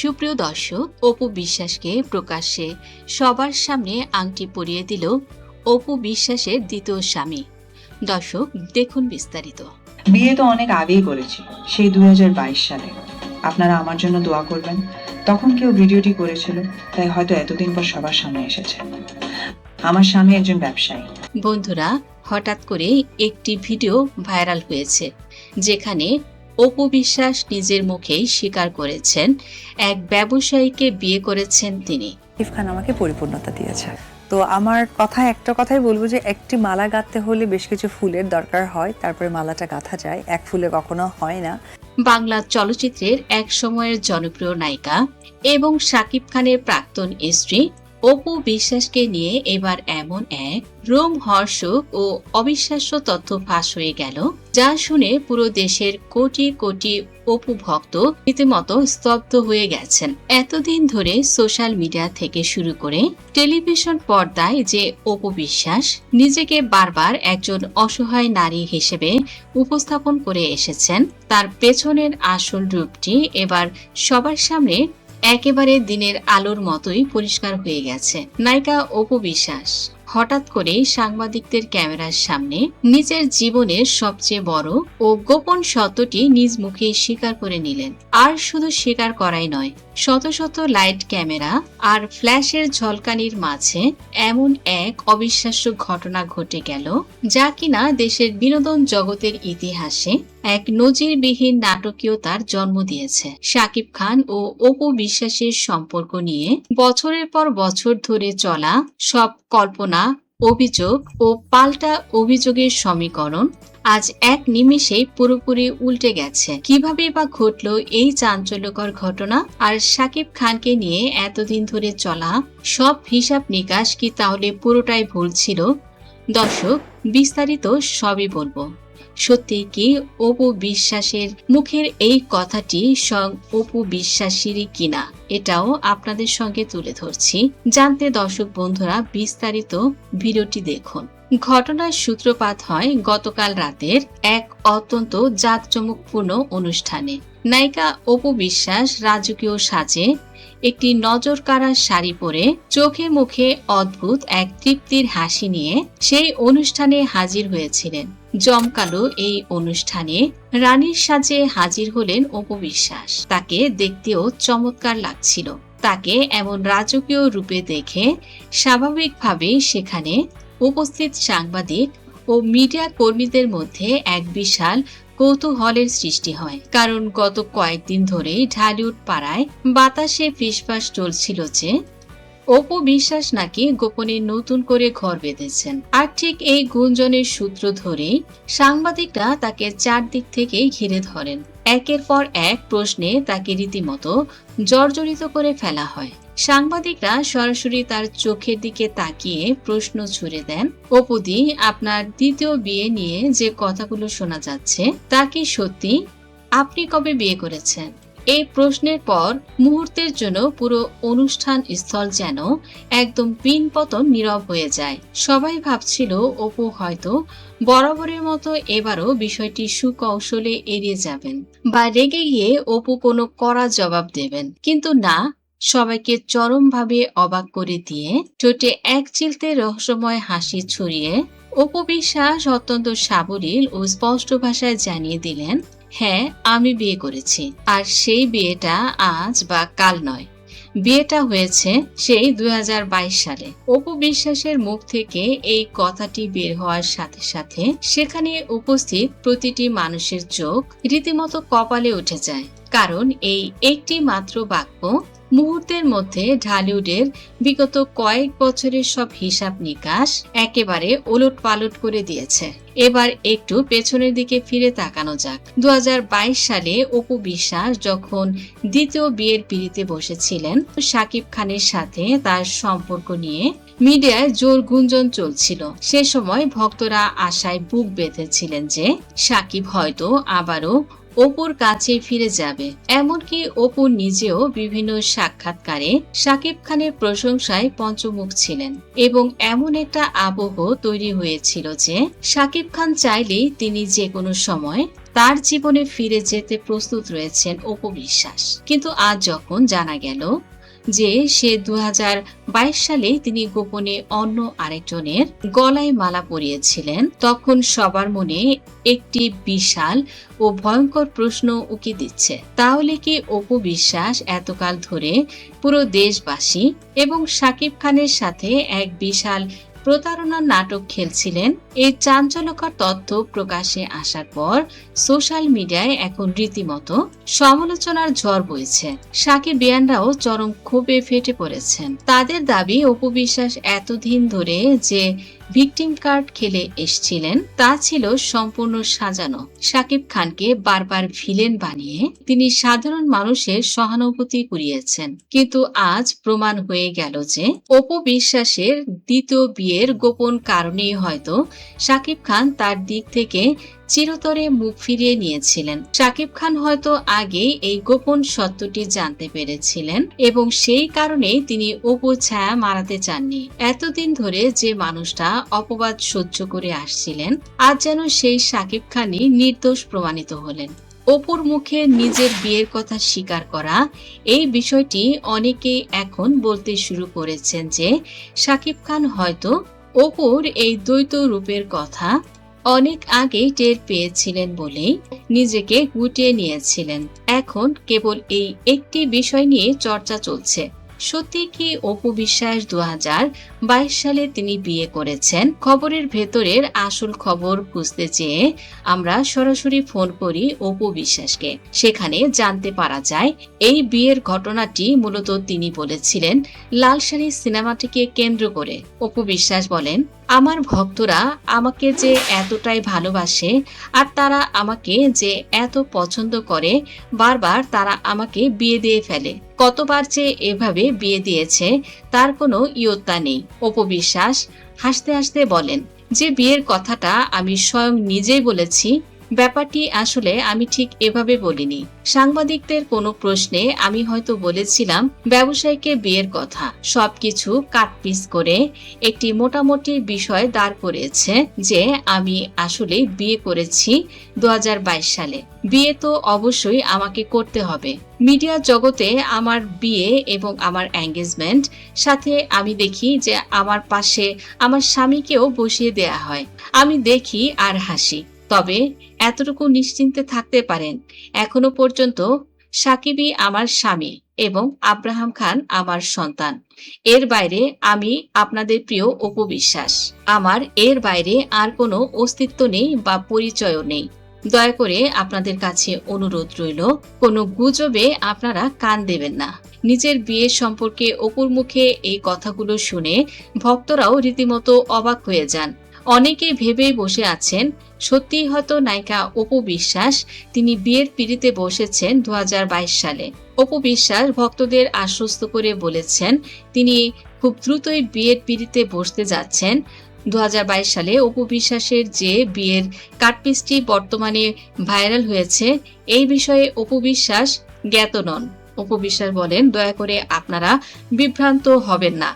সুপ্রিয় দর্শক, অপু বিশ্বাসকে প্রকাশ্যে সবার সামনে আংটি পরিয়ে দিল অপু বিশ্বাসের দ্বিতীয় স্বামী। দর্শক দেখুন বিস্তারিত। বিয়ে তো অনেক আগেই করেছি, সেই 2022 সালে। আপনারা আমার জন্য দোয়া করবেন। তখন কেউ ভিডিওটি করেছিল, তাই হয়তো এতদিন পর সবার সামনে এসেছে। আমার স্বামী একজন ব্যবসায়ী। বন্ধুরা, হঠাৎ করে একটি ভিডিও ভাইরাল হয়েছে যেখানে অপু বিশ্বাস নিজের মুখেই স্বীকার করেছেন এক ব্যবসায়ীকে বিয়ে করেছেন তিনি। সাকিব খান আমাকে পরিপূর্ণতা দিয়েছে। তো আমার একটা কথাই বলবো যে একটি মালা গাঁথতে হলে বেশ কিছু ফুলের দরকার হয়, তারপরে মালাটা গাঁথা যায়, এক ফুলে কখনো হয় না। বাংলা চলচ্চিত্রের এক সময়ের জনপ্রিয় নায়িকা এবং শাকিব খানের প্রাক্তন স্ত্রী অপু বিশ্বাসকে নিয়ে এবার এমন এক রোমহর্ষক ও অবিশ্বাস্য তথ্য ফাঁস হয়ে গেল, যা শুনে পুরো দেশের কোটি কোটি অপু ভক্ত রীতিমতো স্তব্ধ হয়ে গেছেন। এতদিন ধরে সোশ্যাল মিডিয়া থেকে শুরু করে টেলিভিশন পর্দায় যে অপু বিশ্বাস নিজেকে বারবার একজন অসহায় নারী হিসেবে উপস্থাপন করে এসেছেন, তার পেছনের আসল রূপটি এবার সবার সামনে একেবারে দিনের আলোর মতোই পরিষ্কার হয়ে গেছে। নায়িকা অপু বিশ্বাস হঠাৎ করে সাংবাদিকদের ক্যামেরার সামনে নিজের জীবনের সবচেয়ে বড় ও গোপন সত্যটি নিজ মুখে স্বীকার করে নিলেন। আর শুধু স্বীকার করাই নয়, শত শত লাইট, ক্যামেরা আর ফ্ল্যাশের ঝলকানির মাঝে এমন এক অবিশ্বাস্য ঘটনা ঘটে গেল, যা কিনা দেশের বিনোদন জগতের ইতিহাসে এক নজিরবিহীন নাটকীয়তার জন্ম দিয়েছে। শাকিব খান ও অপু বিশ্বাসের সম্পর্ক নিয়ে বছরের পর বছর ধরে চলা সব কল্পনা, অভিযোগ ও পাল্টা অভিযোগের সমীকরণ আজ এক নিমেষেই পুরোপুরি উল্টে গেছে। কিভাবে বা ঘটলো এই চাঞ্চল্যকর ঘটনা? আর শাকিব খানকে নিয়ে এতদিন ধরে চলা সব হিসাব নিকাশ কি তাহলে পুরোটাই ভুল ছিল? দর্শক, বিস্তারিত সবই বলবো। সত্যি কি অপু বিশ্বাসের মুখের এই কথাটি অপু বিশ্বাসেরই কিনা, এটাও আপনাদের সঙ্গে তুলে ধরছি। জানতে দর্শক বন্ধুরা বিস্তারিত ভিডিওটি দেখুন। ঘটনার সূত্রপাত হয় গতকাল রাতের এক অত্যন্ত জাঁকজমকপূর্ণ অনুষ্ঠানে। নায়িকা অপু বিশ্বাস রাজকীয় সাজে একটি নজরকাড়া শাড়ি পরে চোখে মুখে অদ্ভুত এক তৃপ্তির হাসি নিয়ে সেই অনুষ্ঠানে হাজির হয়েছিলেন। জমকালো এই অনুষ্ঠানে রানীর সাজে হাজির হলেন অপু বিশ্বাস। তাকে দেখতেও চমৎকার লাগছিল। তাকে এমন রাজকীয় রূপে দেখে স্বাভাবিকভাবেই সেখানে উপস্থিত সাংবাদিক ও মিডিয়া কর্মীদের মধ্যে এক বিশাল কৌতূহলের সৃষ্টি হয়। কারণ গত কয়েকদিন ধরেই ঢালিউড পাড়ায় বাতাসে ফিসফাস চলছিল যে অপু বিশ্বাস নাকি গোপনে নতুন করে ঘর বেঁধেছেন। আর ঠিক এই গুঞ্জনের সূত্র ধরেই সাংবাদিকরা তাকে চারদিক থেকেই ঘিরে ধরেন। একের পর এক প্রশ্নে তাকে রীতিমতো জর্জরিত করে ফেলা হয়। সাংবাদিকরা সরাসরি তার চোখের দিকে তাকিয়ে প্রশ্ন ছুড়ে দেন, অপুদি, আপনার দ্বিতীয় বিয়ে নিয়ে যে কথাগুলো শোনা যাচ্ছে তা কি সত্যি? আপনি কবে বিয়ে করেছেন? এই প্রশ্নের পর মুহূর্তের জন্য পুরো অনুষ্ঠান স্থল যেন একদম পিনপতন নীরব হয়ে যায়। সবাই ভাবছিল অপু হয়তো বরাবরের মতো এবারও বিষয়টি সুকৌশলে এড়িয়ে যাবেন বা রেগে গিয়ে অপু কোনো কড়া জবাব দেবেন। কিন্তু না, সবাইকে চরমভাবে অবাক করে দিয়ে ঠোঁটে এক চিলতে রহস্যময় হাসি ছড়িয়ে অপু বিশ্বাস অত্যন্ত সাবলীল ও স্পষ্ট ভাষায় জানিয়ে দিলেন, হ্যাঁ, আমি বিয়ে করেছি। আর সেই বিয়েটা আজ বা কাল নয়, বিয়েটা হয়েছে সেই 2022 সালে। অপু বিশ্বাসের মুখ থেকে এই কথাটি বের হওয়ার সাথে সাথে সেখানে উপস্থিত প্রতিটি মানুষের চোখ রীতিমতো কপালে উঠে যায়। কারণ এই একটি মাত্র বাক্য মুহূর্তের মধ্যে ঢালিউডের বিগত কয়েক বছরের সব হিসাব নিকাশ একেবারে ওলট পালট করে দিয়েছে। এবার একটু পেছনের দিকে ফিরে তাকানো যাক। 2022 সালে অপু বিশ্বাস যখন দ্বিতীয় বিয়ের পিঁড়িতে বসেছিলেন, শাকিব খানের সাথে তার সম্পর্ক নিয়ে মিডিয়ায় জোর গুঞ্জন চলছিল। সে সময় ভক্তরা আশায় বুক বেঁধেছিলেন যে শাকিব হয়তো আবারও অপুর কাছে ফিরে যাবে। এমনকি অপু নিজেও বিভিন্ন সাক্ষাৎকারে শাকিব খানের প্রশংসায় পঞ্চমুখ ছিলেন এবং এমন একটা আবহ তৈরি হয়েছিল যে শাকিব খান চাইলেই তিনি যে কোনো সময় তার জীবনে ফিরে যেতে প্রস্তুত রয়েছেন অপু বিশ্বাস। কিন্তু আজ যখন জানা গেল যে সে 2022 সালে তিনি গোপনে অন্য আরেকজনের গলায় মালা পরিয়েছিলেন, তখন সবার মনে একটি বিশাল ও ভয়ঙ্কর প্রশ্ন উকি দিচ্ছে। তাহলে কি অপু বিশ্বাস এতকাল ধরে পুরো দেশবাসী এবং শাকিব খানের সাথে এক বিশাল প্রতারণার নাটক খেলছিলেন? এই চাঞ্চল্যকর তথ্য প্রকাশে আসার পর সোশ্যাল মিডিয়ায় এখন রীতিমতো সমালোচনার ঝড় বইছে। সাকিবিয়ানরাও চরম ক্ষোভে ফেটে পড়েছেন। তাদের দাবি অপু বিশ্বাস এতদিন ধরে যে ভিকটিম কার্ড খেলে এসছিলেন তা ছিল সম্পূর্ণ সাজানো। শাকিব খানকে বারবার ভিলেন বানিয়ে তিনি সাধারণ মানুষের সহানুভূতি কুড়িয়েছেন। কিন্তু আজ প্রমাণ হয়ে গেল যে অপু বিশ্বাসের দ্বিতীয় বিয়ের গোপন কারণেই হয়তো শাকিব খান তার দিক থেকে চিরতরে মুখ ফিরিয়ে নিয়েছিলেন। শাকিব খান হয়তো আগেই এই গোপন সত্যটি জানতে পেরেছিলেন এবং সেই কারণেই তিনি অপুর ছায়া মারাতে চাননি। এতদিন ধরে যে মানুষটা অপবাদ সহ্য করে আসছিলেন, আজ যেন সেই শাকিব খানই নির্দোষ প্রমাণিত হলেন। অপুর মুখে নিজের বিয়ের কথা স্বীকার করা, এই বিষয়টি অনেকেই এখন বলতে শুরু করেছেন যে শাকিব খান হয়তো অপুর এই দ্বৈত রূপের কথা অনেক আগেই টের পেয়েছিলেন বলেই নিজেকে গুটিয়ে নিয়েছিলেন। এখন কেবল এই একটি বিষয় নিয়ে চর্চা চলছে, সত্যি কি অপু বিশ্বাস 2022 সালে তিনি বিয়ে করেছেন? খবরের ভেতরের আসল খবর খুঁজতে চেয়ে আমরা সরাসরি ফোন করি অপু বিশ্বাসকে। সেখানে জানতে পারা যায় এই বিয়ের ঘটনাটি মূলত তিনি বলেছিলেন লাল শাড়ি সিনেমাটিকে কেন্দ্র করে। অপু বিশ্বাস বলেন, আমার ভক্তরা আমাকে যে এতটাই ভালোবাসে আর তারা আমাকে যে এত পছন্দ করে, বারবার তারা আমাকে বিয়ে দিয়ে ফেলে। কতবার যে এভাবে বিয়ে দিয়েছে তার কোনো ইয়ত্তা নেই। অপু বিশ্বাস হাসতে হাসতে বলেন যে বিয়ের কথাটা আমি স্বয়ং নিজেই বলেছি। ব্যাপারটি আসলে আমি ঠিক এভাবে বলিনি। সাংবাদিকদের কোনো প্রশ্নে আমি হয়তো বলেছিলাম ব্যবসায়ীকে বিয়ের কথা। সবকিছু কাটপিস করে একটি মোটামুটি বিষয় দাঁড় করিয়েছে যে আমি আসলে বিয়ে করেছি 2022 সালে। বিয়ে তো অবশ্যই আমাকে করতে হবে। মিডিয়া জগতে আমার বিয়ে এবং আমার এঙ্গেজমেন্ট সাথে আমি দেখি যে আমার পাশে আমার স্বামীকেও বসিয়ে দেয়া হয়। আমি দেখি আর হাসি। তবে এতটুকু নিশ্চিন্তে থাকতে পারেন, এখনো পর্যন্ত সাকিবই আমার স্বামী এবং আব্রাহাম খান আমার সন্তান। এর বাইরে আমি আপনাদের প্রিয় অপু বিশ্বাস। আমার এর বাইরে আর কোনো অস্তিত্ব নেই বা পরিচয়ও নেই। দয়া করে আপনাদের কাছে অনুরোধ রইল, কোনো গুজবে আপনারা কান দেবেন না। নিজের বিয়ে সম্পর্কে অপুর মুখে এই কথাগুলো শুনে ভক্তরাও রীতিমতো অবাক হয়ে যান। অনেকেই ভেবেই বসে আছেন সত্যিই হয়তো নায়িকা অপু বিশ্বাস তিনি বিয়ের পিঁড়িতে বসেছেন 2022 সালে। অপু বিশ্বাস ভক্তদের আশ্বস্ত করে বলেছেন তিনি খুব দ্রুতই বিয়ের পিঁড়িতে বসতে যাচ্ছেন। 2022 সালে অপু বিশ্বাসের যে বিয়ের কাটপিসটি বর্তমানে ভাইরাল হয়েছে, এই বিষয়ে অপু বিশ্বাস জ্ঞাত নন। অপু বিশ্বাস বলেন, দয়া করে আপনারা বিভ্রান্ত হবেন না।